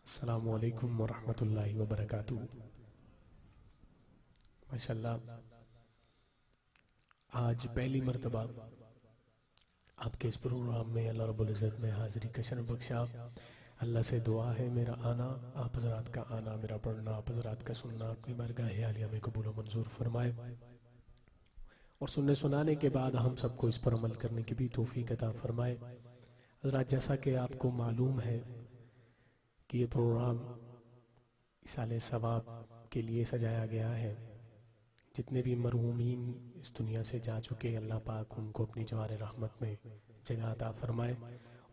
अस्सलामु अलैकुम वरहमतुल्लाहि वबरकातुहू। माशाअल्लाह, आज पहली मर्तबा आपके इस प्रोग्राम में अल्लाह रब्बुल इज़्ज़त ने हाज़िरी का शरफ़ बख्शा। अल्लाह से दुआ है मेरा आना, आप हज़रात का आना, मेरा पढ़ना, आप हज़रात का सुनना अपनी बारगाह आलिया में कबूल व मंजूर फरमाए और सुनने सुनाने के बाद हम सबको इस पर अमल करने की भी तौफीक अता फरमाए। हज़रात, जैसा कि आपको मालूम है कि ये प्रोग्राम इसाले सवाब के लिए सजाया गया है। जितने भी मरहूमीन इस दुनिया से जा चुके, अल्लाह पाक उनको अपनी जवार रहमत में जगह अता फरमाए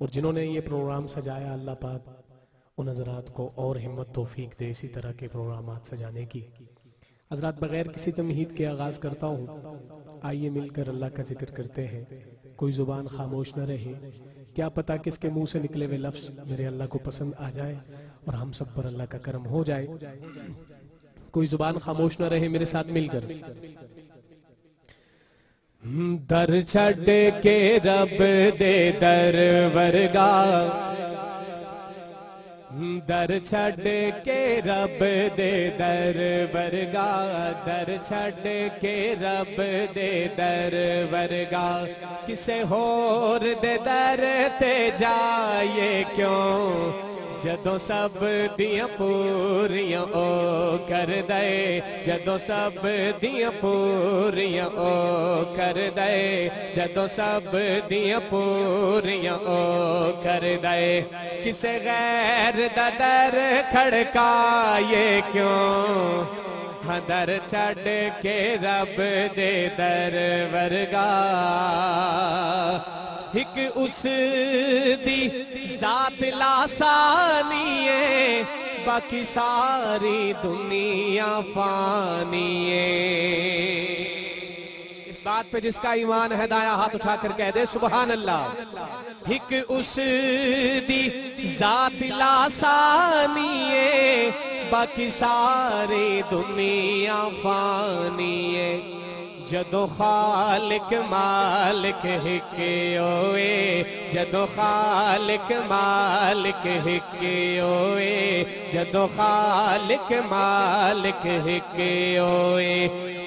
और जिन्होंने ये प्रोग्राम सजाया, अल्लाह पाक उन हज़रात को और हिम्मत तौफीक दे इसी तरह के प्रोग्राम सजाने की। हज़रात, बग़ैर किसी तमहीद के आगाज़ करता हूँ। आइए मिलकर अल्लाह का जिक्र करते हैं। कोई ज़ुबान खामोश न रहे, क्या पता किसके मुंह से निकले हुए लफ्ज़ मेरे अल्लाह को पसंद आ जाए और हम सब पर अल्लाह का करम हो जाए। कोई ज़ुबान खामोश न रहे, मेरे साथ मिलकर। दर छड़ के रब दे दर वर्गा, दर छड़ के रब दे दर वर्गा, दर छड़ के रब दे दर वर्गा, किसे होर दे दर ते जाए क्यों, जदों सब दियां पूरियां ओ कर दे, जदों सब दियां पूरियां ओ कर दे, जदों सब दियां पूरियां ओ कर दे, किसे गैर दा दर खड़काए क्यों, हाँ दर छड़ के रब दे दर वर्गा, एक उस दी जात लासानी है, बाकी सारी दुनिया फानी है। इस बात पे जिसका ईमान है दाया हाथ उठाकर कह दे सुभान अल्लाह। एक उस दी जात लासानी है, बाकी सारी दुनिया फानी है। जदों खालिक मालिक हिके ओए, जदों खालिक मालिक हिके ओए, जदों खालिक मालिक हिके ओए,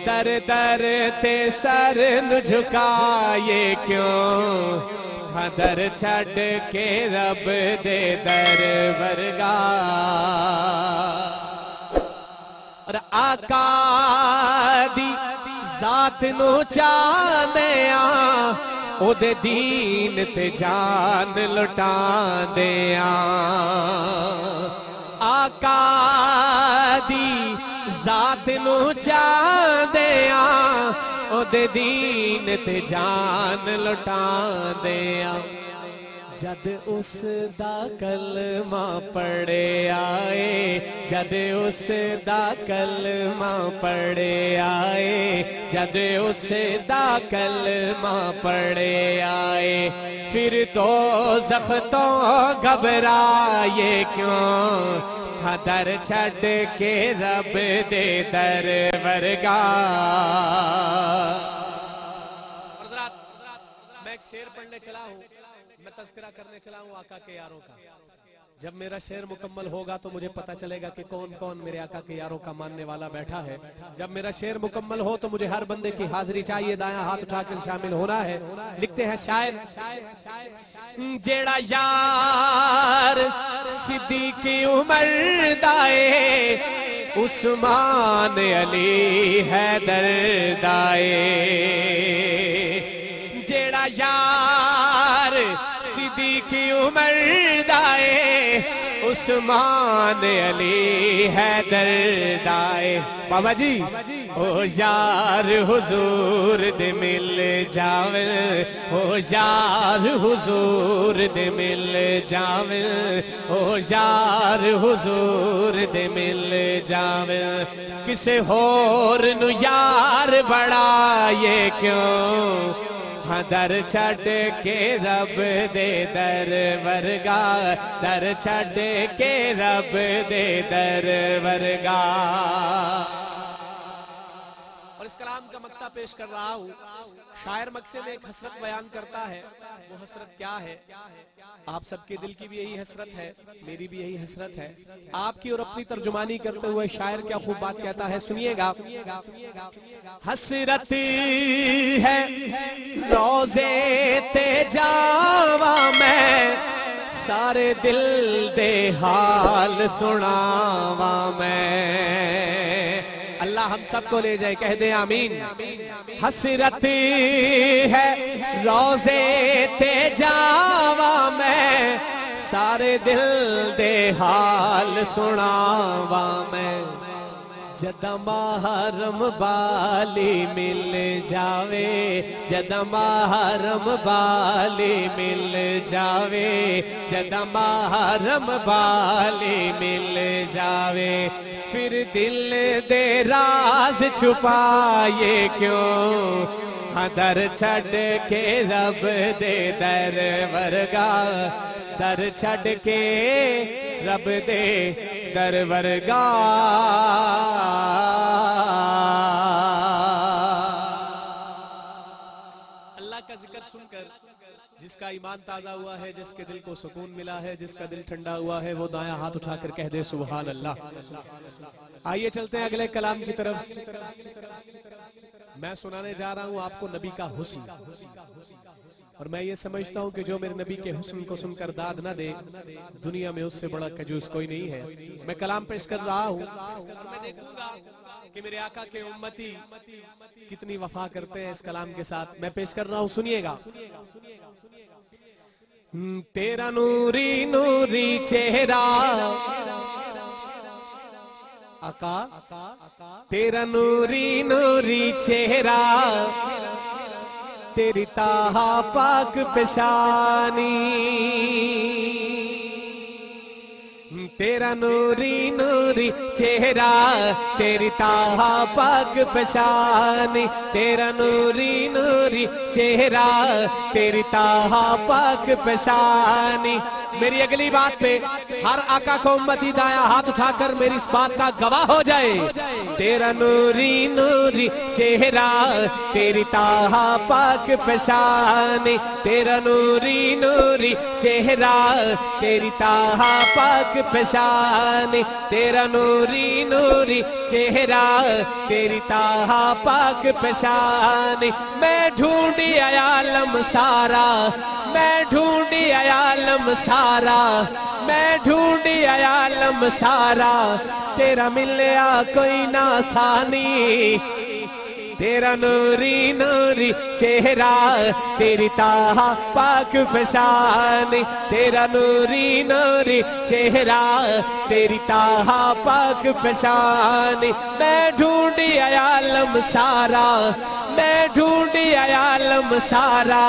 दर दर ते सर न झुकाए क्यों, हाँ दर छड़ के रब दे दर वर्गा, और आका दी जात नो चांदे आ, ओदे दीन ते जान लुटांदे आ, आका दी जात नो चांदे आ, ओदे दीन ते जान लुटांदे आ। जद उस दा कलमा पढ़े आए, जद उस दा कलमा पढ़े आए, जद उस दा कलमा पढ़े आए, फिर दो ज़ख्तों घबराए क्यों, हाँ दर छड़ के रब दे दर वर्गा। मैं एक शेर पढ़ने चला हूँ, मैं तज़किरा करने चला हूँ आका के यारों का। जब मेरा शेर मुकम्मल होगा तो मुझे पता चलेगा कि कौन कौन मेरे आका के यारों का मानने वाला बैठा है। जब मेरा शेर मुकम्मल हो तो मुझे हर बंदे की हाजिरी चाहिए, दायां हाथ उठाकर शामिल होना है। लिखते हैं शायर, जेड़ा यार सिद्दीक़ उमर दाए, उस्मान अली हैदर दाए, जेड़ा यार सिद्दीक़ उमर दाए, उस्मान अली हैदर दाए। बाबा जी ओ यार हुजूर दे मिल जावे, ओ यार हुजूर दे मिल जावे, ओ यार हुजूर दे मिल जावे, किसे होर नु यार बढ़ाए क्यों, हाँ दर छड़ के रब दे दर वर्गा, दर छड़ के रब दे दर वर्गा। और इस कलाम का का मक्ता पेश कर रहा हूँ। शायर मक्ते में एक हसरत बयान करता है, वो हसरत क्या है? आप सबके दिल की भी यही हसरत है, मेरी भी यही हसरत है। आपकी और अपनी तर्जुमानी करते हुए शायर क्या खूब बात कहता है, सुनिएगा। हसरत है रोज़े ते जावा मैं, सारे दिल दे हाल सुनावा मैं। अल्लाह हम सबको ले जाए, कह दे आमीन। हसरत है रोज़े ते जावा मैं, सारे दिल दे हाल सुनावा मैं। जदा महरम बाली मिल जावे, जदा महरम बाली मिल जावे, जदा महरम बाली मिल जावे, फिर दिल दे राज छुपाए क्यों, हाँ दर छड़ के रब दे दर वर्गा, दर छड़ के रब दे दर वर्गा। अल्लाह का जिक्र सुनकर जिसका ईमान ताजा हुआ है, जिसके दिल को सुकून मिला है, जिसका दिल ठंडा हुआ है, वो दाया हाथ उठाकर कह दे सुभान अल्लाह। आइए चलते हैं अगले कलाम की तरफ। मैं सुनाने जा रहा हूं आपको नबी का हुस्न, और मैं ये समझता हूं कि जो मेरे नबी के हुस्न को सुनकर दाद ना दे, दुनिया में उससे बड़ा कंजूस कोई नहीं है। मैं कलाम पेश कर रहा हूं और मैं देखूंगा कि मेरे आका के उम्मती कितनी वफा करते हैं इस कलाम के साथ। मैं पेश कर रहा हूं, सुनिएगा। तेरा नूरी नूरी चेहरा आका, तेरा नूरी नूरी चेहरा, तेरी ताहा पाक पेशानी, तेरा नूरी नूरी चेहरा, तेरी ताहा पाक पेशानी, तेरा नूरी नूरी चेहरा, तेरी ताहा पाक पेशानी। मेरी अगली बात पे हर आका को उम्मती दाया हाथ उठाकर मेरी इस बात का गवाह हो जाए। तेरा नूरी नूरी चेहरा, तेरी ताहा पाक पेशानी, तेरा नूरी नूरी चेहरा, तेरी ताहा पाक पेशानी, तेरा नूरी नूरी चेहरा, तेरी ताहा पाक पेशानी। मैं ढूंढी आलम सारा, मैं ढूंढी आलम सारा, मैं ढूंढी आलम सारा, तेरा मिलया कोई ना सानी। तेरा नूरी नूरी चेहरा, तेरी ताहा पाक पेशानी, तेरा नूरी नूरी चेहरा, तेरी ताहा पाक पेशानी। मैं ढूंढी आलम सारा, मैं ढूंढी आलम सारा,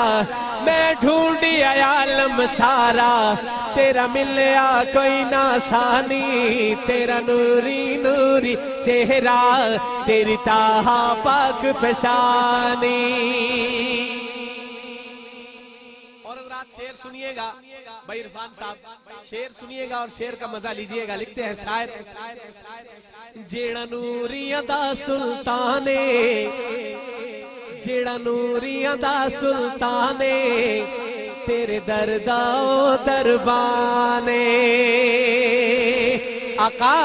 मैं ढूंढी आलम सारा, तेरा मिलया कोई ना सानी। तेरा नूरी नूरी चेहरा, तेरी ताहा पाक पेशानी। और रात शेर सुनिएगा भाई इरफान साहब, शेर सुनिएगा और शेर का मजा लीजिएगा। लिखते हैं शायर, जेड़ा नूरिया दा सुल्ताने, जेड़ा नूरिया दा सुल्ताने, तेरे दरदाओ दरबाने। आका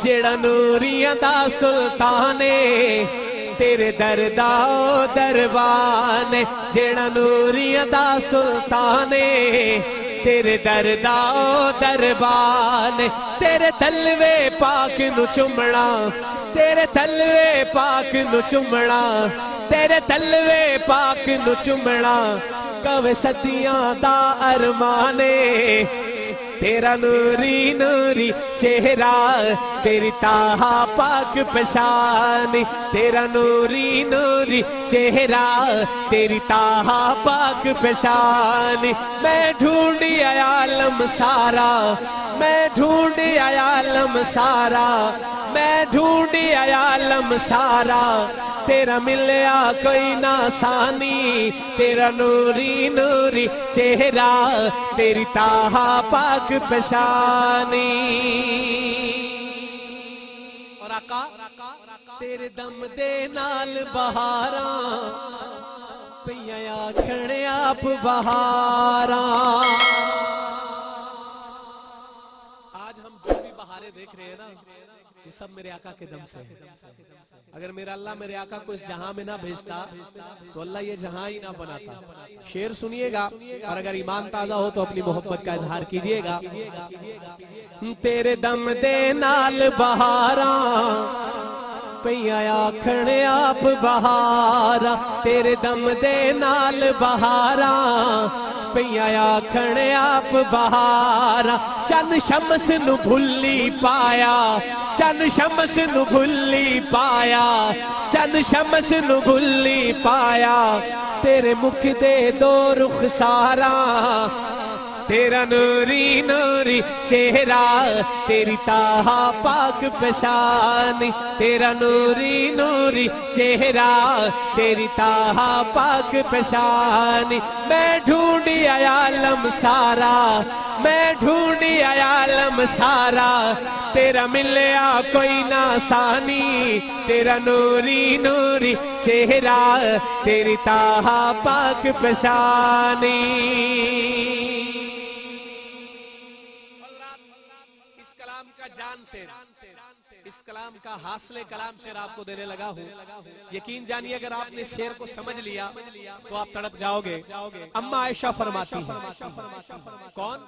जेड़ा नूरिया दा सुल्ताने, तेरे दरदाओ दरबाने, जेड़ा नूरिया दा सुल्ताने, तेरे दरदाओ दरबाने। तेरे तलवे पाक नु चुमना, तेरे तलवे पाक नु चुमना, तेरे तलवे पाक नु चुमना, कवे सदियां दा अरमाने। तेरा नूरी नूरी चेहरा, तेरी ताहा पाक पेशानी, तेरा नूरी नूरी चेहरा, तेरी ताहा पाक पेशानी। मैं ढूंढी आलम सारा, मैं ढूंढी आलम सारा, मैं ढूंढी आलम सारा, तेरा मिलया कोई ना सानी। तेरा नूरी नूरी चेहरा, तेरी ताहा पाक पेशानी। और आका तेरे दम दे नाल बहारा पिया आखण आप बहारा। आज हम जो भी बहारे देख रहे हैं ना, ये सब मेरे आका के दम से है। अगर मेरा अल्लाह मेरे आका को इस जहां में ना भेजता तो अल्लाह ये जहां ही ना बनाता। शेर सुनिएगा और अगर ईमान ताजा हो तो अपनी मोहब्बत का इजहार कीजिएगा। तेरे दम दे नाल बहारा पिया आखण आप बहारा, तेरे दम दे नाल बहारा पिया आखण आप बहारा। चन शमस नु भुल्ली पाया, चन शमस नु भुल्ली पाया, चन शमस नु भुल्ली पाया। तेरे मुख दे दो रुख सारा, तेरा नूरी नूरी चेहरा, तेरी ताहा पाक पेशानी। तेरा नूरी नूरी चेहरा, तेरी ताहा पाक पेशानी। मैं ढूंढी आयालम सारा, मैं ढूंढी आयालम सारा, तेरा मिलया कोई ना सानी। तेरा नूरी नूरी चेहरा, तेरी ताहा पाक पेशानी। जान से इस कलाम का हासिले कलाम शेर आपको देने लगा हूँ। यकीन जानिए अगर आपने शेर को समझ लिया तो आप तड़प जाओगे। अम्मा आयशा फरमाती है, कौन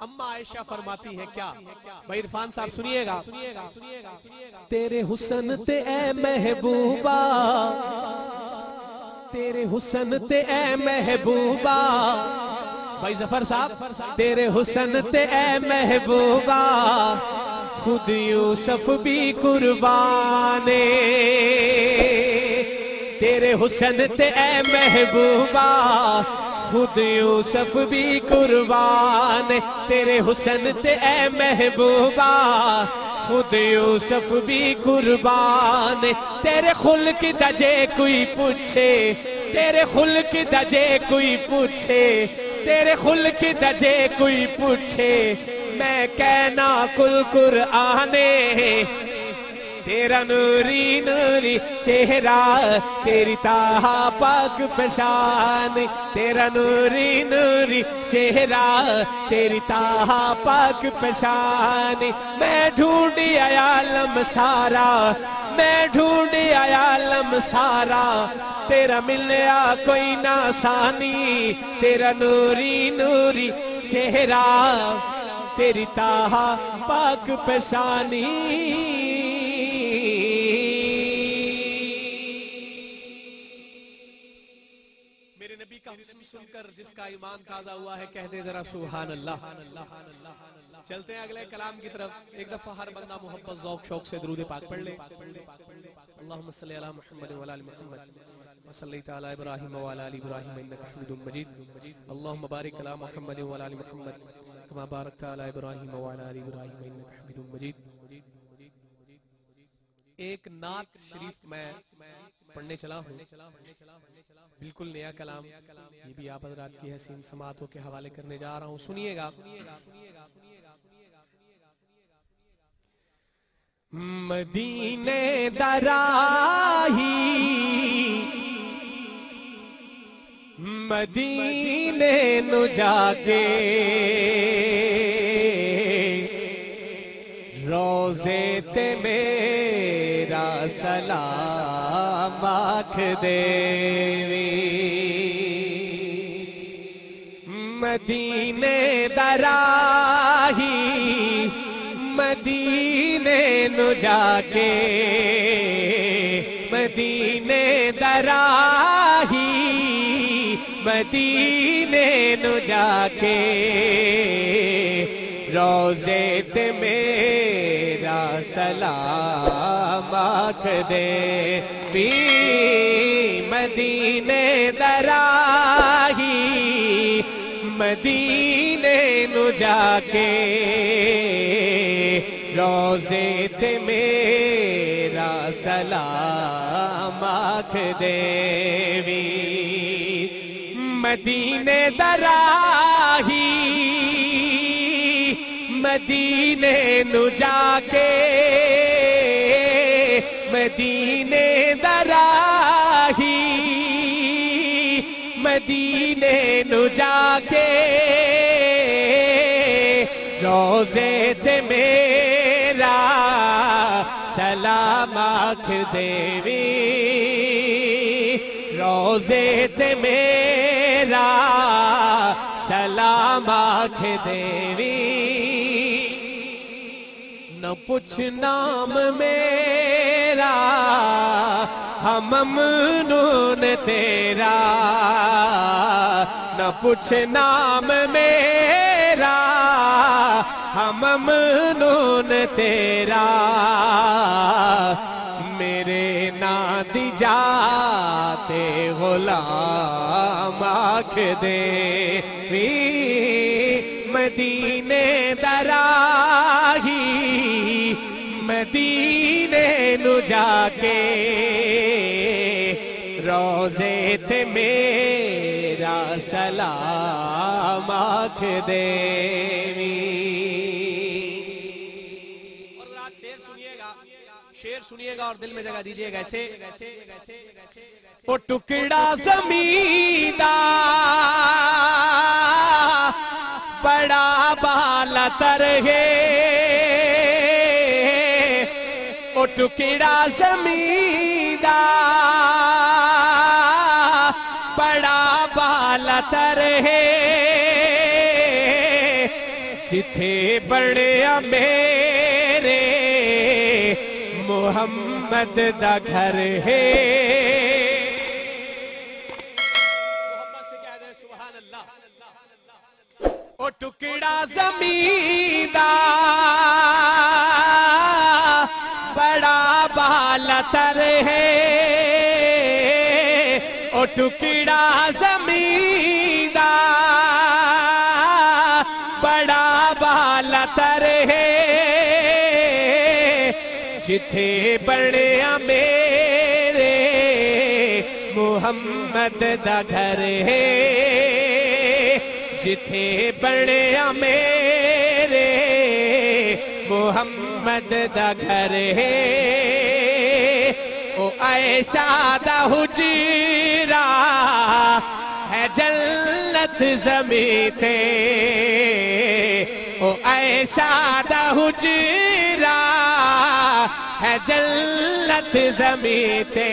अम्मा आयशा फरमाती है क्या? भाई इरफान साहब सुनिएगा। तेरे हुस्न ते ए महबूबा, तेरे हुस्न ते ए महबूबा। भाई जफर साहब, तेरे हुस्न ते ए महबूबा, खुद यूसुफ भी कुर्बाने। तेरे हुस्न ते ए महबूबा, खुद यूसुफ भी कुर्बान। तेरे हुस्न ते ए महबूबा, खुद यूसुफ भी कुर्बान। तेरे खुल्क दजे कोई पूछे, तेरे खुल्क दजे कोई पूछे, तेरे खुल्क दजे कोई पूछे। मैं कहना कुल कुरआने, तेरा नूरी नूरी चेहरा, तेरी ताहा पाक पेशान। तेरा नूरी नूरी चेहरा, तेरी ताहा पाक पेशान। मैं ढूंढी आयालम सारा, मैं ढूंढी आयालम सारा, तेरा मिलया कोई ना सानी। तेरा नूरी नूरी चेहरा, तेरी ताहा पाक पेशानी। मेरे नबी का हुस्न सुनकर जिसका ईमान ताजा हुआ है, कह दे जरा सुभान अल्लाह। चलते हैं अगले कलाम की तरफ। एक दफा हर बंदा मोहब्बत ज़ौक़ शौक से दुरूद पाक पढ़ ले। अल्लाहुम्मा सल्ली अला मुहम्मद व अला आलि मुहम्मद व सल्ली अला इब्राहीम व अला आलि इब्राहीम इन्नका हमीदुम मजीद। अल्लाहुम्मा बारिक अला मुहम्मद व अला आलि मुहम्मद कमा बारकता अला इब्राहीम व अला आलि इब्राहीम इन्नका हमीदुम मजीद। एक नात शरीफ मैं पढ़ने चला हूँ, बिल्कुल नया कलाम। ये भी आप हज़रात की हसीन समातों के हवाले करने जा रहा हूँ, सुनिएगा। मदीने दराही, मदीने नु जाके, रोज़े ते मेरा सलाम आख देवी। मदीने दराही, मदीने नु जाके, मदीने दराही, मदीने नु जाके, रोज़े ते मेरा सलाम आख देवी। मदीने दराही, मदीने नु जाके, रोज़े ते मेरा सलाम आख देवी। मदीने दराही, मदीने नु जाके, मदीने दराही मदीने नु जाके रोजे ते मेरा सलाम आख देवी रोजे ते मेरा सलाम आख देवी न पुछ नाम मेरा हम ममनून तेरा न पुछ नाम मेरा हम ममनून तेरा मेरे ना दी जाते गुलाम आख देवी मदीने दराही मदीने नु जाके रोजे ते मेरा सलाम आख देवी। और रात शेर सुनिएगा और दिल में जगह दीजिएगा ऐसे ओ टुकड़ा ज़मीदा बड़ा बाला तरहे ओ टुकड़ा ज़मीदा बड़ा बाला तरहे जिथे बड़े मेरे मोहम्मद दा घर है मोहम्मद से कह दे सुभान अल्लाह। ओ टुकड़ा ज़मीदा बड़ा बाला तर है ओ टुकड़ा ज़मीदा बड़ा बाला तर है जिथे बड़े मेरे मोहम्मद दा घर है जिथे बड़े मेरे मोहम्मद दा घर है ओ ऐशा दा हुजरा है जन्नत ज़मी थे ओ ऐशा दा हुजरा है जन्नत ज़मी ते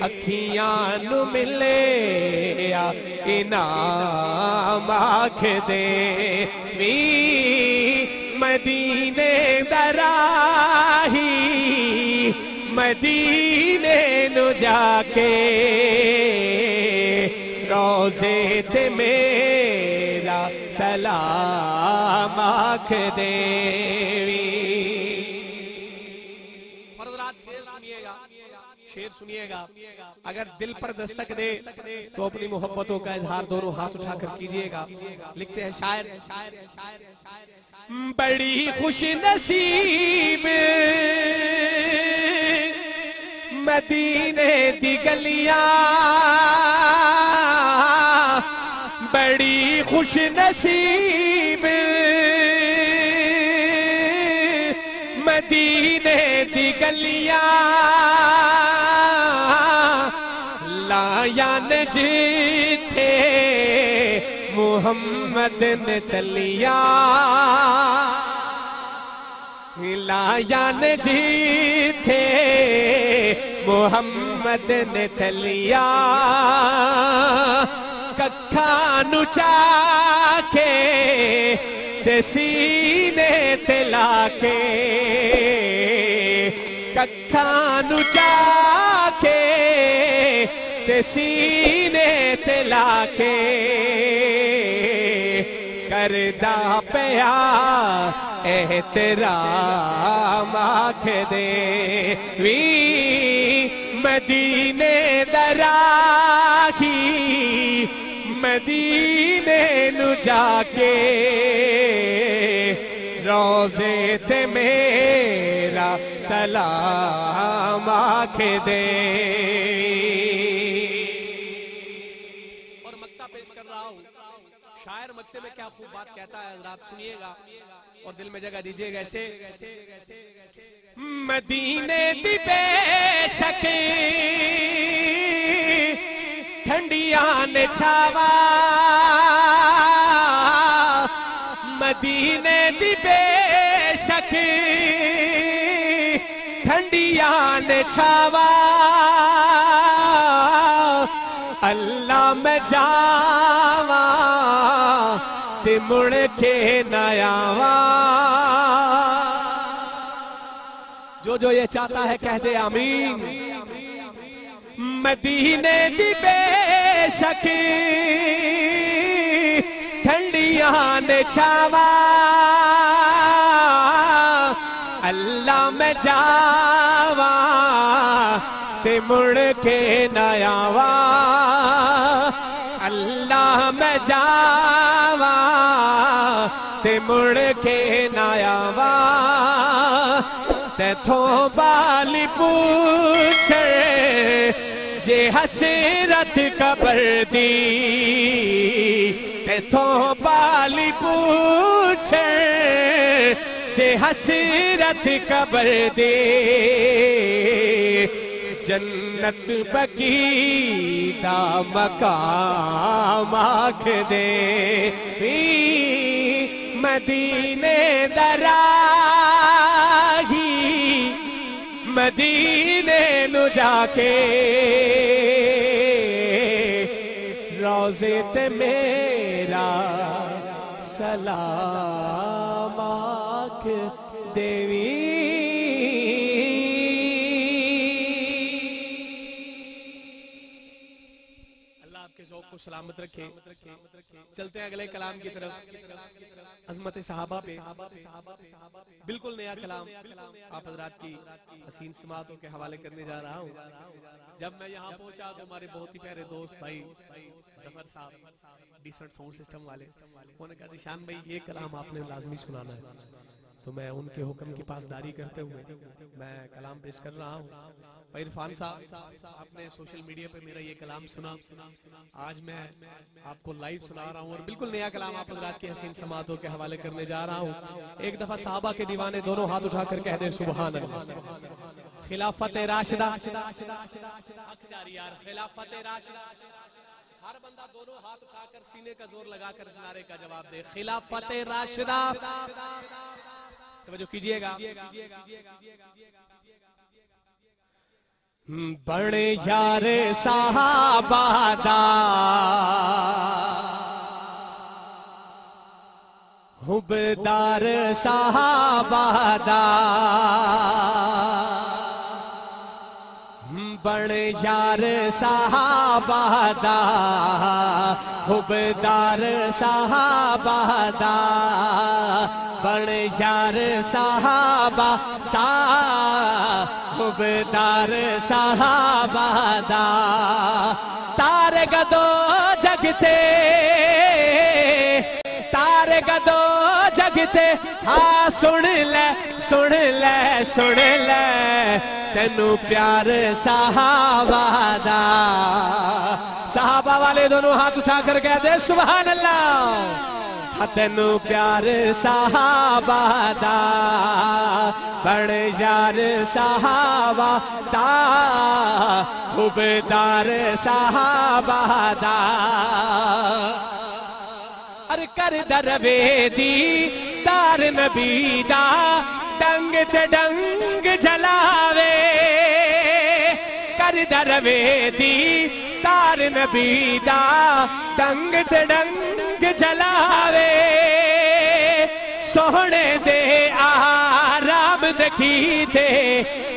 अखियां नु मिले या इनाम आख देवी मदीने दराही मदीने नु जाके रोजे ते मेरा सलाम आख देवी। शेर सुनिएगा अगर दिल पर दस्तक दे तो अपनी मोहब्बतों का इजहार दोनों हाथ उठाकर कीजिएगा। लिखते हैं शायर बड़ी खुश नसीब मदीने दी गलियां बड़ी खुश नसीब मदीने दी गलियां लायन जिथे मुहम्मद ने तलिया लायन जिथे मुहम्मद ने तलिया कखा नु चाके ते सीने ते लाके कखा नु चाके ते सीने ते लाके करदा पया एहतराम आख देवी मदीने दराही मदीने नु जाके रोजे ते मेरा सलाम आख देवी। और मक्ता पेश कर रहा हूं शायर मक्ते में क्या खूब बात कहता है, रात सुनिएगा और दिल में जगह दीजिएगा ऐसे। मदीने दी बेशक ठंडिया ने छावा, मदीने दी बेशक ठंडिया ने छावा, अल्लाह मैं जावा ते मुड़ के न आवा। जो ये चाहता है कह दे आमीन। मदीने दी बेशक ठंडिया ने छावा, अल्लाह मैं जावा ते मुड़ के न आवा, अल्लाह मैं जावा ते मुड़ के न आवा। तेथों बाली पूछे जे हसरत कबर दी, तेथों बाली पूछे जे हसरत कबर दे। जन्नत बकी दा मकाम आख दे, मदीने दराही मदीने नु जाके, रोज़े ते मेरा सलाम आख देवी। अल्लाह आपके शौक को सलामत रखे। चलते हैं अगले कलाम की तरफ, अज़मत सहाबा पे। बिल्कुल नया कलाम आप हज़रात की हसीन समातों के हवाले करने जा रहा हूँ। जब मैं यहाँ पहुंचा तो हमारे बहुत ही प्यारे दोस्त भाई ज़फर साहब, डिसेंट साउंड सिस्टम वाले, उन्होंने कहा ज़ीशान भाई ये कलाम आपने लाजमी सुनाना है। तो मैं उनके हुक्म की पासदारी करते हुए मैं कलाम पेश कर रहा हूँ। भाई इरफान साहब, आपने सोशल मीडिया पे मेरा ये कलाम सुना, आज मैं आपको लाइव सुना रहा हूँ और बिल्कुल नया कलाम आप हज़रात की हसीन समातों के हवाले करने जा रहा हूँ। एक दफा साहबा के दीवाने दोनों हाथ उठाकर कह दे सुभान अल्लाह। खिलाफत राशिदा, खिलाफत राशिदा, हर बंदा दोनों हाथ उठाकर सीने का जोर लगाकर इस नारे का जवाब दे, खिलाफत राशिदा। तवज्जो कीजिएगा। बड़े यार साहबादा हुबदार साहबादा, बड़े यार साहबादा हुबदार साहबादा, बड़े यार साहबादा हुबदार साहबादा। तारे गदो जगते, तारे गदो जगते, हाँ सुन ले सुन ले सुन ले, तेनू प्यार साहबादा। साहबा वाले दोनों हाथ उठाकर कह दे सुभान अल्लाह। तेनू प्यार साहबादा, बड़े यार साहबादा हुबदार साहबादा। अरे कर दरवेदी तार नबीदा, डंग ते डंग जलावे, कर दरवेदी तार नबीदा, डंग ते डंग जलावे। सोहने दे आराम देखी थे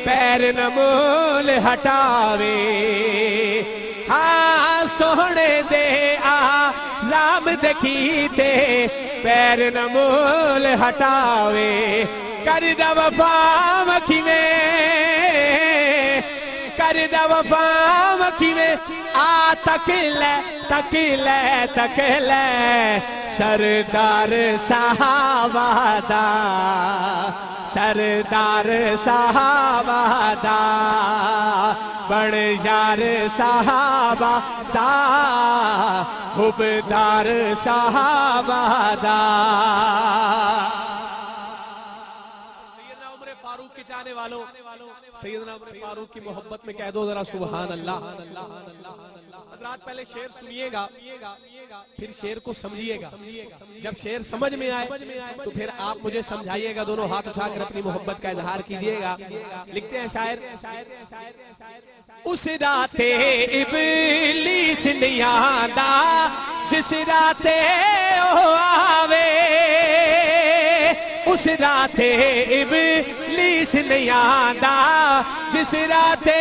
पैर न मोल हटावे, हाँ सोहने दे आराम देखी थे पैर न मोल हटावे। कर दा वफा मखी में, कर दा वफा मखी में, आ तक ले तक ले तक ले, सरदार साहबादा सरदार सहाबा दा बड़ यार सहाबा दा हुबदार सहाबा दा। सैयदना उमर फारूक के चाहने वालों, सैयदना उमर फारूक की मोहब्बत में कह दो जरा सुभान अल्लाह। हज़रात पहले शेर सुनिएगा, फिर शेर को समझिएगा। जब शेर समझ में आए तो फिर आप मुझे समझाइएगा, दोनों हाथ उठाकर अपनी मोहब्बत का इजहार कीजिएगा। लिखते हैं शायर, उस राते इब्लीस नहीं आंदा जिस राते ओ आवे, उस राते इब्लीस नहीं आंदा जिस राते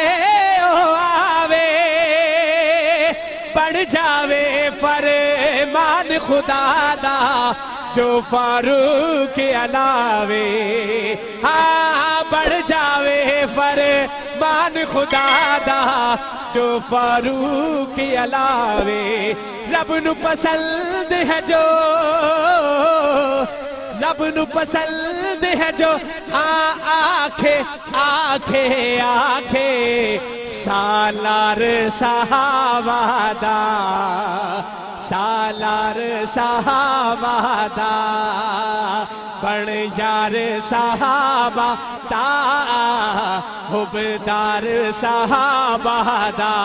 ओ आवे, बढ़ जावे फरमान खुदा दा जो फारूक के अलावे। हाँ बढ़ जावे फरमान खुदा दा जो फारूक के अलावे। रब नू पसंद है जो, रब नू पसंद है जो, हाँ आखे आखे आखे सालार सहाबा दा, सालार सहाबा दा बड़ यार सहाबा दा हुबदार सहाबा दा।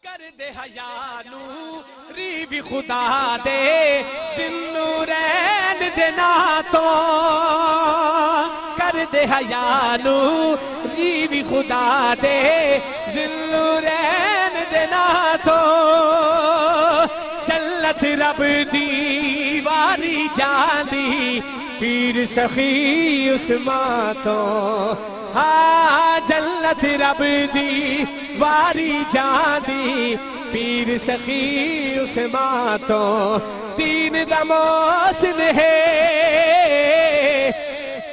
कर दे हयानू री खुदा दे जिन्नू रैन देना तो, कर दे हयानू री खुदा दे जिन्नू रैन देना तो, जन्नत रब दी वारी जांदी पीर सखी उस्मान तो। हाँ जन्नत रब दी वारी जांदी पीर सखी उस्मान तो। तीन दमोसन है,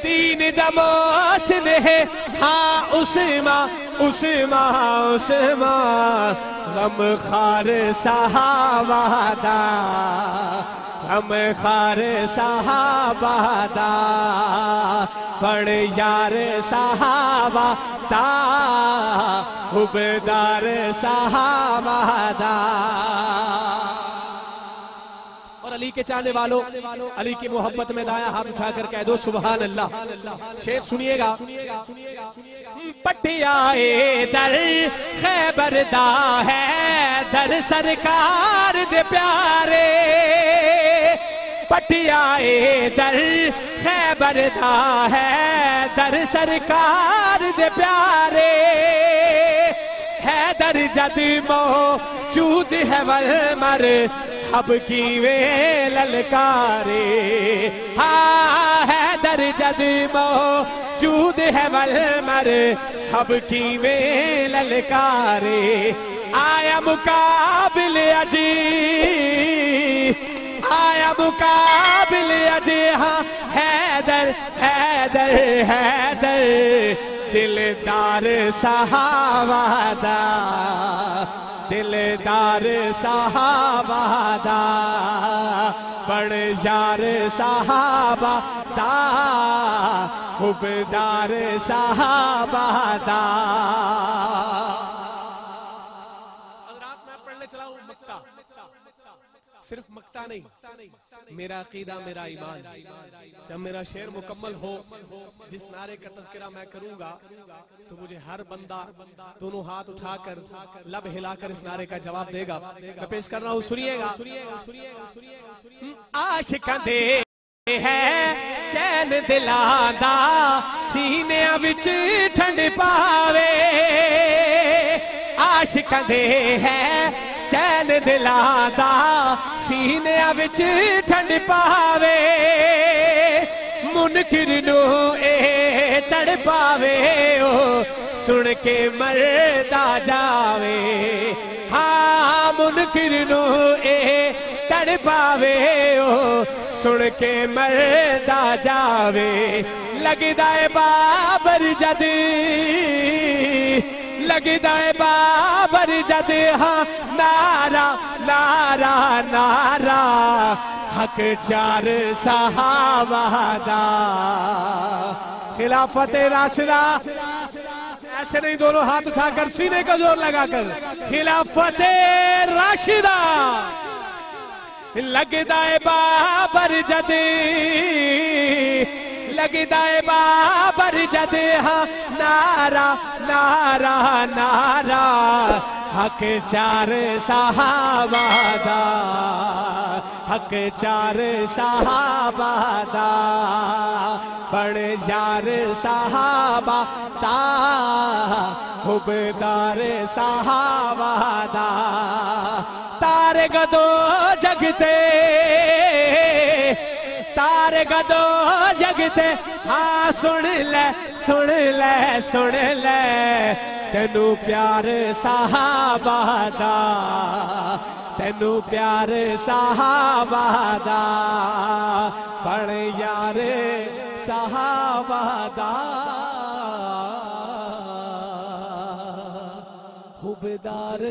तीन दमोसन है, हाँ उस्मा उस्मा उस्मा गम खार सहाबा दा, गम खार सहाबा दा बड़ यार सहाबा दा हुबदार सहाबा दा। और अली के चाहने वालों, अली की मोहब्बत में दाया हाथ उठाकर कह दो सुभान अल्लाह। शेर सुनिएगा, पटियाए दर खैबर दा है दर सरकार दे प्यारे, पटियाए दर खैबर दा है दर सरकार दे प्यारे, है दर जद मौजूद है वल मर अब की वे ललकारे। हाँ है दर जद मौजूद है वल मर अब की वे ललकारे। आया मुकाबिल अजी, आया मुकाबिल अजी, हाँ हैदर हैदर हैदर दिलदार सहाबा दा, दिलदार सहाबा दा बड़ यार सहाबा दा हुबदार सहाबा दा। मैं पढ़ने चला हूँ मक्ता, सिर्फ मक्ता नहीं, मेरा अकीदा मेरा ईमान। जब मेरा शेर मुकम्मल हो, जिस नारे का तज़किरा मैं करूंगा तो मुझे हर बंदा दोनों हाथ उठाकर लब हिलाकर इस नारे का जवाब देगा। मैं पेश कर रहा हूँ, सुनिएगा। आशिकां दे है चैन दिलादा सीने विच ठंड पावे, आशिकां दे है चैन दिलादा सीने विच ठंड पावे, मुनकिर नू ए तड़ पावे ओ सुन के मरदा जावे। हाँ मुनकिर नू ए तड़ पावे ओ सुन के मरदा जावे। लगदा है बाबर जद, लगदा है बाबर जद हाँ नारा नारा नारा हक चार सहाबा दा खिलाफत राशिदा ऐसे नहीं दोनों हाथ उठाकर सीने का जोर लगाकर खिलाफत राशिदा लगदा है बाबर जद लगदा है बाबर जद हाँ नारा नारा नारा हक चार सहाबा दा हक चार सहाबा दा बड़ जार सहाबा दा हुबदार सहाबा दा तारे गदो जगते तारे गदो जगते हाँ सुन ले सुन ले सुन ले तेनू प्यार सहाबा दा तेनू प्यार सहाबा दा बड़ यार सहाबा दा हुबदार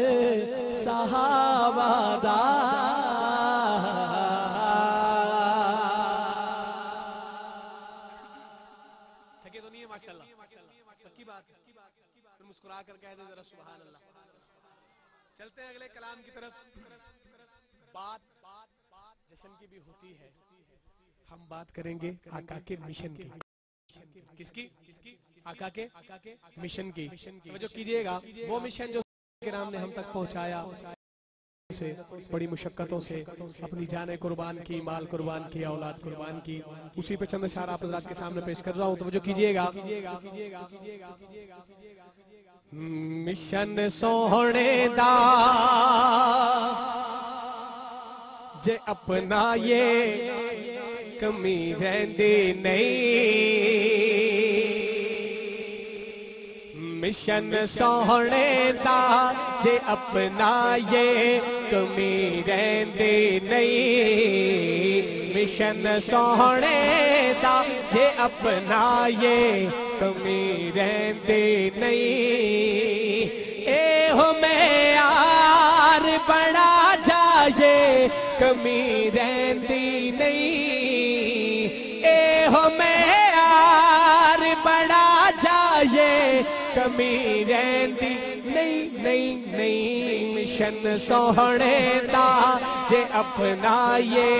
सहाबा दा थके तो नहीं है माशाल्लाह सबकी बात मुस्कुरा कर कह दे जरा सुभान अल्लाह। चलते हैं अगले कलाम की तरफ। बात जश्न की भी होती है, हम बात करेंगे आका के मिशन की। किसकी? आका के मिशन की। जो कीजिएगा वो मिशन जो के नाम ने हम तक पहुंचाया से बड़ी मुशक्कतों से अपनी जान कुर्बान की, माल कुर्बान की, औलाद कुर्बान की, उसी पे चंद इशारा आप हज़रात के सामने पेश कर रहा हूं, तो जो कीजिएगा। मिशन सोहने दा जे अपना ये कमी रहंदी नहीं, मिशन सोहने दा जे अपना ये कमी रहंदी नहीं, मिशन सोहने दा जे अपना ये कमी रहंदी नहीं, ए हो मैं यार बड़ा जाए कमी रहंदी नहीं, ए हो मैं यार बड़ा जाए कमी रहंदी नहीं नहीं नहीं, मिशन सोहने दा जे अपना ये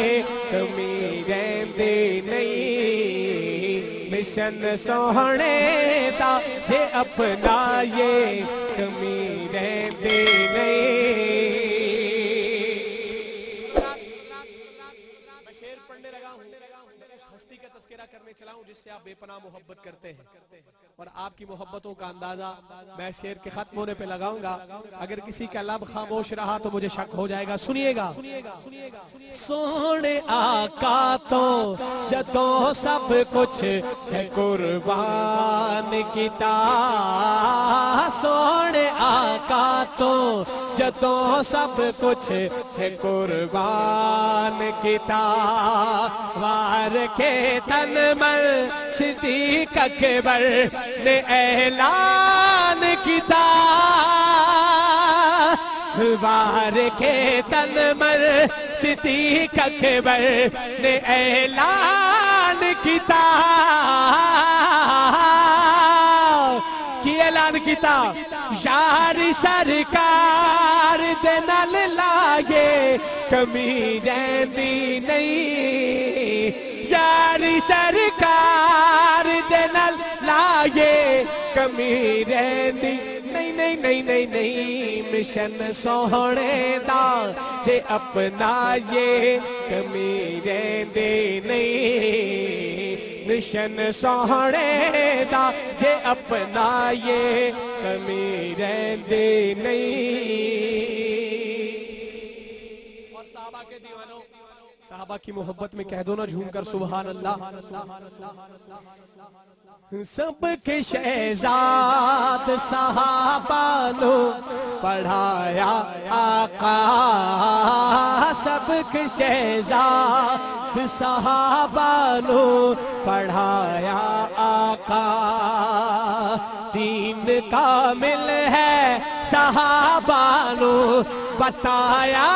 कमी रहंदी नहीं, मिशन सोहने दा जे अपना ये कमी रहंदी नहीं। मैं शेर पढ़ने लगा हूं, उस हस्ती का तस्करा करने चला हूं जिससे आप बेपनाह मोहब्बत करते हैं, और आपकी मोहब्बतों का अंदाजा मैं शेर के खत्म होने पे लगाऊंगा। अगर किसी का लब खामोश रहा तो मुझे शक हो जाएगा। सुनिएगा। सोने आका तो जदों सब कुछ है कुर्बान किता, सोने आका तो जदों सब कुछ है कुर्बान किता, वार के तन मल सिद्दीक अकबर ने ऐलान किता, वार के तन मल सिद्दीक अकबर ने ऐलान किता, की ऐलान किता, यारी सरकार दे नाल लागे कमी रहंदी नहीं, यारी सरकार दे नाल लागे कमी रहंदी नहीं नहीं नहीं नहीं नहीं, मिशन सोहने दा जे अपना ये कमी रहंदी नहीं, मिशन सोहने दा जे अपना ये कमी रहंदी नहीं। और साहबा के दीवानों, साहबा की मोहब्बत में कह दो ना झूम कर सुभान अल्लाह। सबके शहजाद सहाबा नो पढ़ाया आका, सबके शहजाद सहाबा नो पढ़ाया आका, दीन कामिल है सहाबानो बताया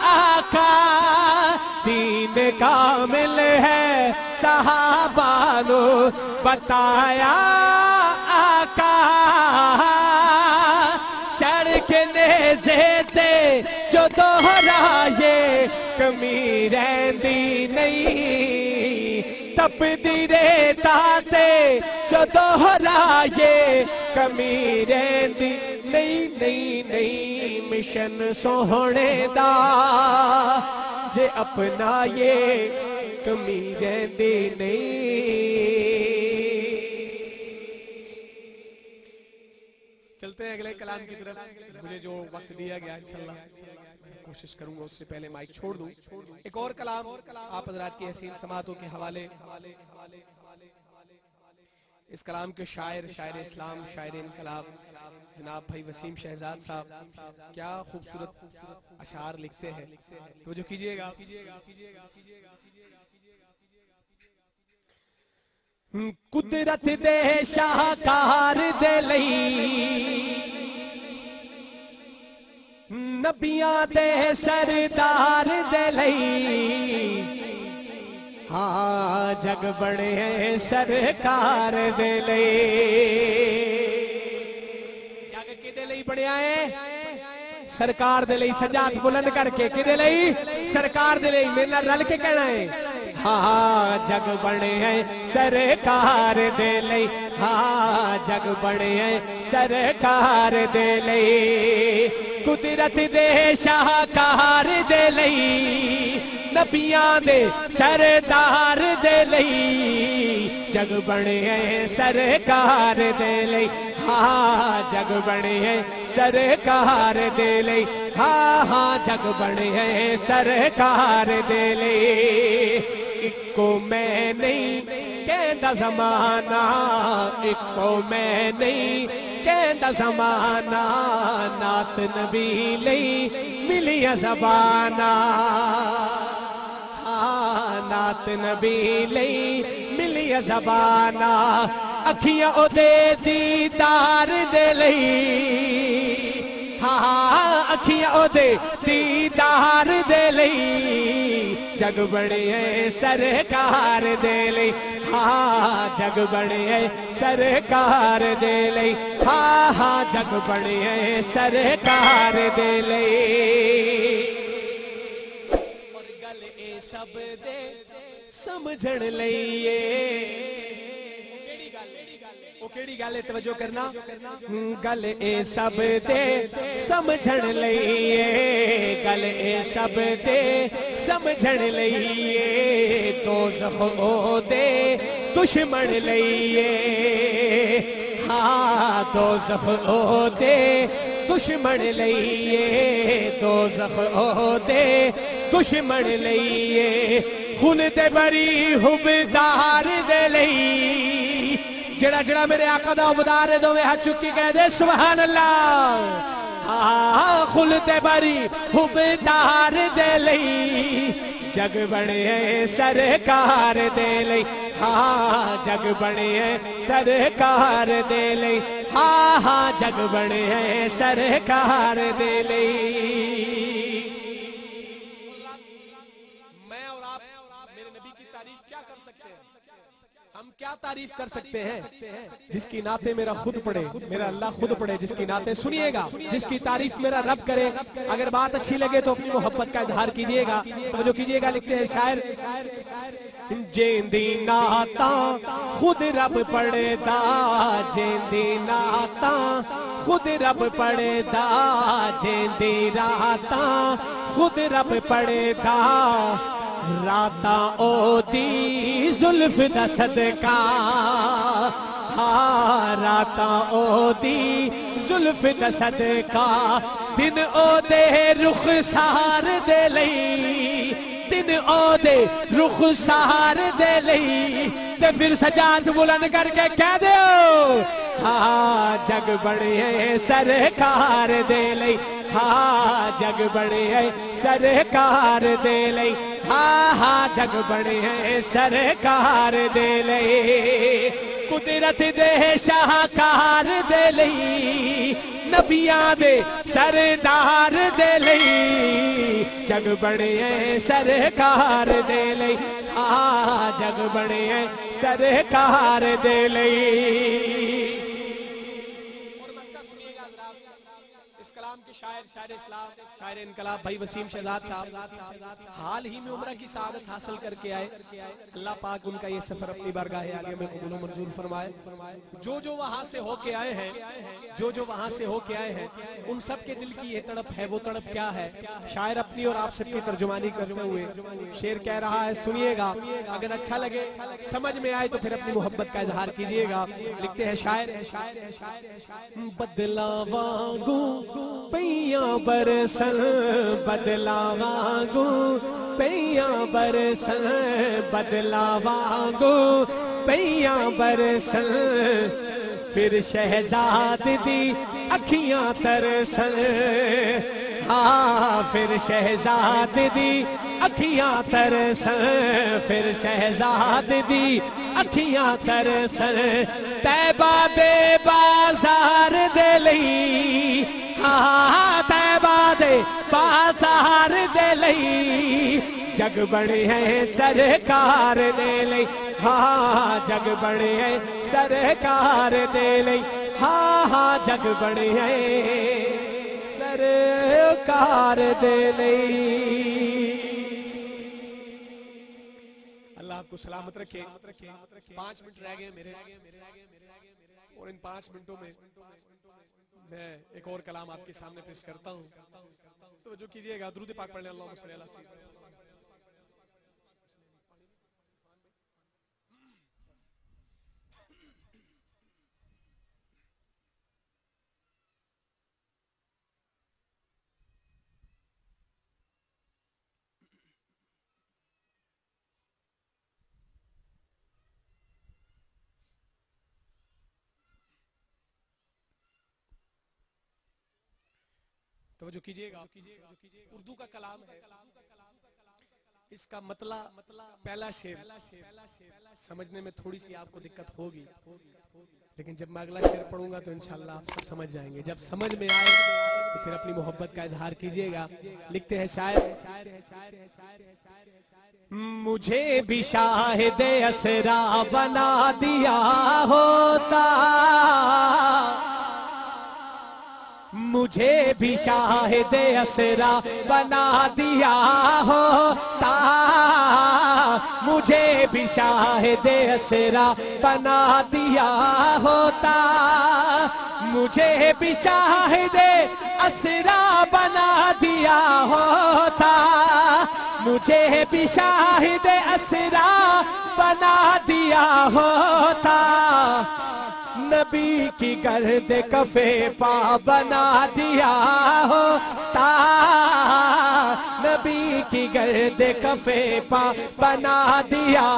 आका, दीन कामिल है सहाबानो बताया आका, चढ़ के नेज़े ते जो दोहराए कमी रहंदी नहीं, तपदी रेता ते जो दोहराए कमी रहंदी नहीं नहीं नहीं। मिशन सोहणे दा जे अपनाए कमी रहंदी नहीं। चलते हैं अगले कलाम की तरफ। मुझे जो वक्त दिया गया इंशाल्लाह कोशिश करूंगा उससे पहले माइक छोड़ दूं। एक और कलाम आप हज़रात की हसीन समातों के हवाले। इस कलाम के शायर इस्लाम शायर इनकलाब जनाब भाई वसीम शहजाद साहब क्या खूबसूरत अशार लिखते हैं, तो जो कीजिएगा। कुदरत दे शाहकार दे लई नबियां दे सरदार दे लई, हाँ जग बने सरकार दे लई। जग किदे लई बनया है? सरकार दे लई। सजाद बुलंद करके किदे लई? सरकार दे लई। मेरे नाल रल के कहना है, हाँ जग बने हैं सरकार दे लई, हाँ जग बने हैं सरकार दे लई। कुदरत दे शाहकार दे लई नबियां दे सरदार दे लई, जग बने हैं सरकार दे लई, हाँ जग बने हैं सरकार दे लई, हाँ हाँ जग बने हैं सरकार दे लई। इको मैं नहीं कहता ज़माना, इको मैं नहीं कहता ज़माना, नात नबी लई मिलिया ज़बाना, हाँ नात नबी लई मिलिया ज़बाना। अखियां ओदे दीदार दे लई, हाँ अखियां ओदे दीदार दे लई, जग बने हैं सरकार दे लई, हाँ जग बने हैं सरकार दे लई, हाँ हाँ जग बने हैं सरकार दे लई। और गल ए सब दे समझण लईए, ओ केड़ी गल है तवज्जो करना। गल ए सब दे समझण लईए, गल ए सब दे समझण लईए, दोज़ख ओदे दुश्मन लईए, हाँ दोज़ख ओदे दुश्मन लईए, दोज़ख ओदे दुश्मन लईए। खुल ते बरी हुबदार दे लई, जड़ा जड़ा मेरे आका दा उबदार है दोवें हाथ चुकी कह दे सुभान अल्लाह। हाँ खुलते बरी हुबदार दे लई, जग बने सरकार दे लई, हाँ जग बने सरकार दे लई, हाँ हाँ जग बने सरकार दे लई। मैं और आप मेरे नबी की तारीफ क्या कर सकते हैं? हम क्या तारीफ कर सकते हैं? जिसकी नाते मेरा खुद पढ़े, मेरा अल्लाह खुद पढ़े, जिसकी नाते सुनिएगा, जिसकी तारीफ मेरा रब करे। अगर बात अच्छी लगे तो अपनी मोहब्बत का इजहार कीजिएगा, तो जो कीजिएगा। लिखते हैं शायर, जेंदी नाता खुद रब पढ़दा, जेंदी नाता खुद रब पढ़दा, जेंदी राता खुद रब पढ़दा, राता ओदी जुल्फ दा सदका, हाँ राता ओदी जुल्फ दा सदका, दिन ओदे रुखसार दे लई, दिन ओदे रुखसार दे लई। ते फिर सजाद बुलंद करके कह दो, हाँ जग बने सरकार दे लई, हाँ जग बने सरकार दे लई, हाँ हाँ जग बने सरकार दे लई। कुदरत दे शाहकार दे लई नबियां दे सरदार दे लई जग बने सरकार दे लई जग बने सरकार दे लई। शायर इस्लाम शायर इनकलाब भाई वसीम शहजाद साहब हाल ही में उम्रा की सआदत हासिल करके आए। अल्लाह पाक उनका ये सफर अपनी बारगाह आगे में कबूल मंजूर फरमाए। जो वहां से होके आए हैं, जो वहां से होके आए हैं, उन सब के दिल की ये तड़प है। वो तड़प क्या है? शायर अपनी और आप सबकी तर्जुमानी करते हुए शेर कह रहा है, सुनिएगा। अगर अच्छा लगे, समझ में आए तो फिर अपनी मोहब्बत का इजहार कीजिएगा। लिखते हैं शायर, बदला वांगू पैया बरसन, बदला वांगू पैया बरसन, बदला वांगू पैया बरसन, फिर शहजाद दी अखियां तरसन। फिर शहजाद दी अखियां तरसन, फिर शहजाद दी अखियां तरसन, तैबा दे बाजार दे लई, तैबा दे बाजार दे लई जग बने हैं सरकार दे लई, जग बने हैं सरकार दे लई, जग बने हैं सरकार दे लई। अल्लाह आपको सलामत रखे। 5 मिनट रह गए मेरे, और इन 5 मिनटों में मैं एक और कलाम आपके सामने पेश करता हूँ। तो जो कीजिएगा, दुरूद पाक पढ़ लें। अल्लाहुम्मा सल्ली अला सय्यिदना। तो जो कीजिएगा, उर्दू का कलाम है। इसका मतलब पहला शेर समझने में थोड़ी सी आपको दिक्कत होगी, लेकिन जब मैं अगला शेर पढ़ूंगा तो इंशाल्लाह आप सब समझ जाएंगे। जब समझ में आए तो फिर अपनी मोहब्बत का इजहार कीजिएगा। लिखते हैं शायर, मुझे भी शाहिद असरा बना दिया होता, मुझे भी शाहिद असरा बना दिया होता, मुझे भी शाहिद असरा बना दिया होता, मुझे भी शाहिद असरा बना दिया होता, मुझे भी शाहिद असरा बना दिया होता, नबी की गर्द कफे पा बना दिया होता, नबी की गर्द कफे पा बना दिया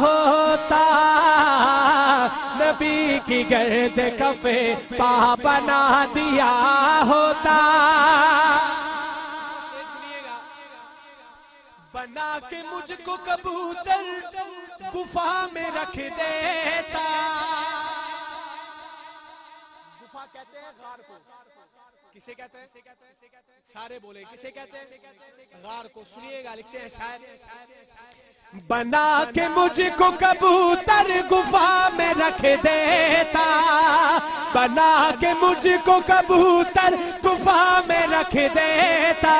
होता, नबी की गर्द कफे पा बना दिया होता। बना के मुझको कबूतर गुफा में रख देता, कहते हैं गार को, किसे कहते हैं? सारे बोले, किसे कहते हैं? गार को। सुनिएगा, लिखते हैं शायर, बना के मुझको कबूतर गुफा में रख देता, बना के मुझको कबूतर गुफा में रख देता,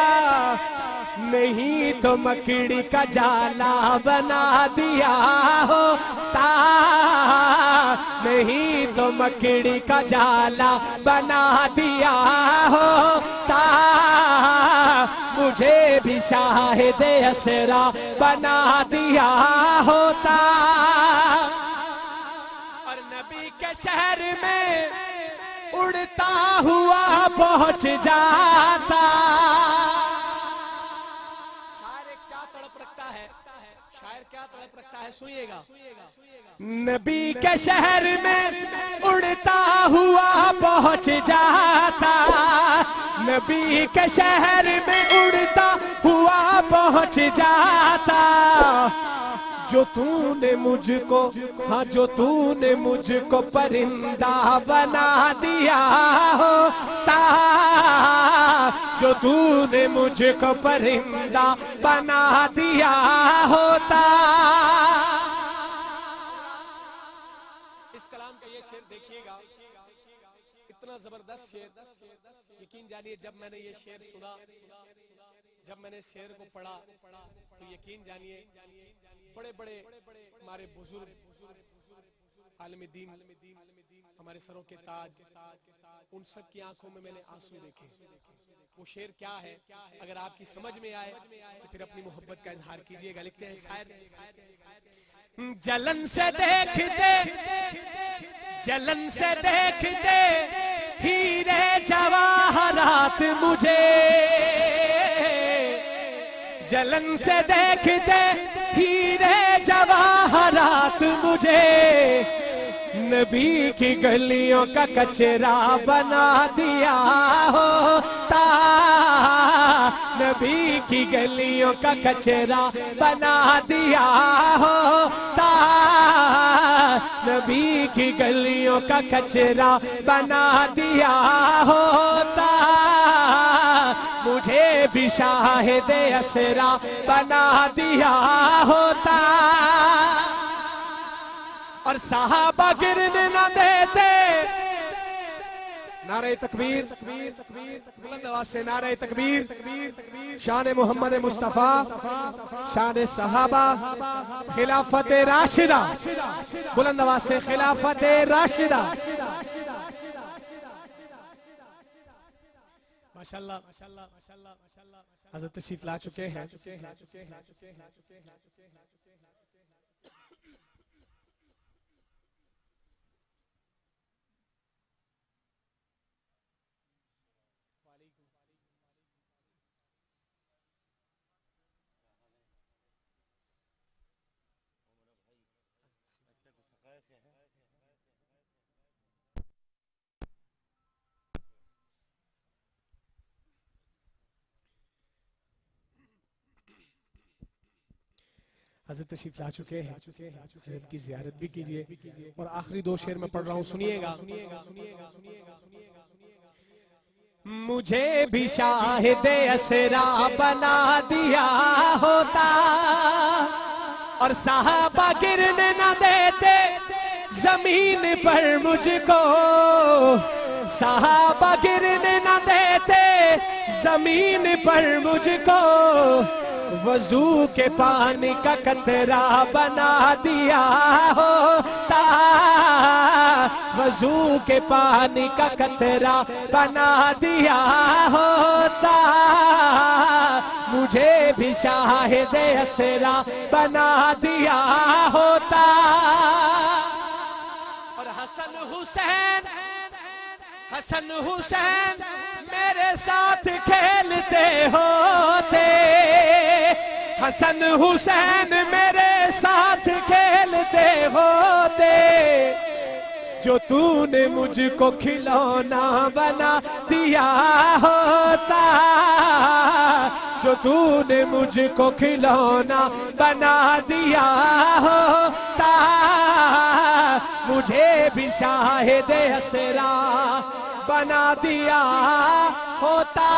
नहीं तो मकड़ी का जाला बना दिया होता, नहीं तो मकड़ी का जाला बना दिया होता, मुझे भी शाहिद असरा बना दिया होता, और नबी के शहर में उड़ता हुआ पहुंच जाता। क्या तड़प रखता है? सुनिएगा, नबी के शहर में उड़ता हुआ पहुंच जाता, नबी के शहर में उड़ता हुआ पहुंच जाता, जो तूने मुझको, हाँ जो तूने मुझको परिंदा बना दिया होता, जो तूने मुझको परिंदा बना दिया होता। इस कलाम का ये शेर देखिएगा, इतना जबरदस्त शेर। यकीन जानिए जब मैंने ये शेर सुना, जब मैंने शेर को पढ़ा तो यकीन जानिए बड़े बड़े हमारे बुजुर्ग आलिम दीन, हमारे सरों के ताज, उन सब की आंखों में मैंने आंसू देखे। वो शेर क्या है, अगर आपकी समझ में आए तो फिर अपनी मोहब्बत का इजहार कीजिएगा। लिखते हैं शायद, जलन से देखते, जलन से देखते हीरे जवाहरात मुझे, जलन से देखते हीरे जवाहरात मुझे, नबी की गलियों का कचरा बना दिया होता, नबी की गलियों का कचरा बना दिया होता, नबी की गलियों का कचरा बना दिया होता, मुझे भी शाहिद असरा बना दिया होता। और साहबा गिरने न देते, नारे तकबीर, बुलंद आवाज से नारे तकबीर, शान मोहम्मद मुस्तफा, शान सहाबा, खिलाफत राशिदा, बुलंद आवाज से खिलाफत राशिदा। माशाल्लाह हज़रत तशरीफ ला चुके हैं। हज़रत तशरीफ ला चुके हैं, हज़रत की ज़ियारत भी कीजिए। और आखिरी दो शेर में पढ़ रहा हूँ, सुनिएगा। मुझे भी शाहिद असरा बना दिया होता, और साहबा गिरने न देते जमीन पर मुझको, साहबा गिरने न देते जमीन पर मुझको, वजू के पानी का कतरा बना दिया होता, वजू के पानी का कतरा बना दिया होता, मुझे भी शाहिद असरा बना दिया होता। और हसन हुसैन, हसन हुसैन मेरे साथ खेलते होते, हसन हुसैन मेरे साथ खेलते होते, जो तूने मुझको खिलौना बना दिया होता, जो तूने मुझको खिलौना बना दिया होता, मुझे भी शाहिद असरा बना दिया होता।